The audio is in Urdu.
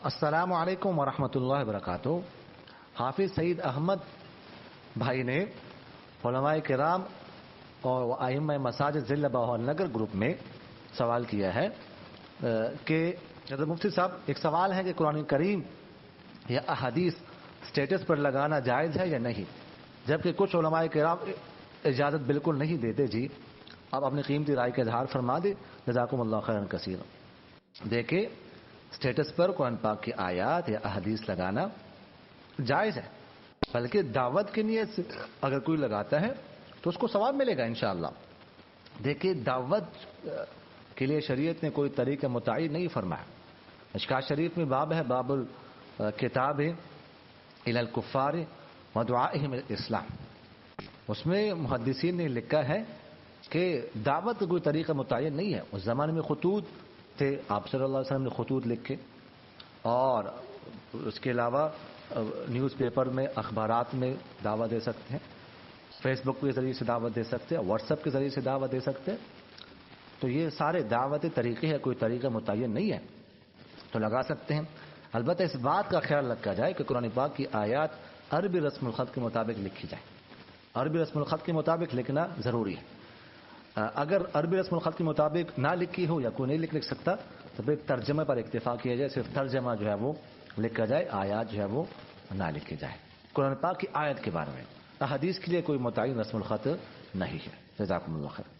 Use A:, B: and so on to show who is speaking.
A: السلام علیکم ورحمۃ اللہ وبرکاتہ۔ حافظ سعید احمد بھائی نے علماء کرام اور ائمہ مساجد ضلع بہاول نگر گروپ میں سوال کیا ہے کہ حضرت مفتی صاحب، ایک سوال ہے کہ قرآن کریم یا احادیث سٹیٹس پر لگانا جائز ہے یا نہیں، جبکہ کچھ علماء کرام اجازت بالکل نہیں دیتے۔ جی آپ اپنی قیمتی رائے کا اظہار فرما دیں، جزاکم اللہ خیرا کثیرا۔ دیکھیں، سٹیٹس پر قرآن پاک کی آیات یا احادیث لگانا جائز ہے، بلکہ دعوت کی نیت سے اگر کوئی لگاتا ہے تو اس کو ثواب ملے گا انشاءاللہ۔ دیکھیے، دعوت کے لیے شریعت نے کوئی طریقہ متعین نہیں فرمایا۔ مشکوٰۃ شریف میں باب ہے، باب الکتاب الی الکفار ودعائہم الاسلام۔ اس میں محدثین نے لکھا ہے کہ دعوت کا کوئی طریقہ متعین نہیں ہے۔ اس زمانے میں خطوط تھے، آپ صلی اللہ علیہ وسلم نے خطوط لکھے، اور اس کے علاوہ نیوز پیپر میں، اخبارات میں دعوت دے سکتے ہیں، فیس بک کے ذریعے سے دعوت دے سکتے ہیں، واٹس ایپ کے ذریعے سے دعوت دے سکتے ہیں۔ تو یہ سارے دعوتی طریقے ہیں، کوئی طریقہ متعین نہیں ہے، تو لگا سکتے ہیں۔ البتہ اس بات کا خیال رکھا جائے کہ قرآن پاک کی آیات عربی رسم الخط کے مطابق لکھی جائے۔ عربی رسم الخط کے مطابق لکھنا ضروری ہے۔ اگر عربی رسم الخط کے مطابق نہ لکھی ہو یا کوئی نہیں لکھ سکتا تو پھر ترجمے پر اکتفا کیا جائے، صرف ترجمہ جو ہے وہ لکھا جائے، آیات جو ہے وہ نہ لکھی جائے۔ قرآن پاک کی آیت کے بارے میں احادیث کے لیے کوئی متعین رسم الخط نہیں ہے۔ جزاکم اللہ خیر۔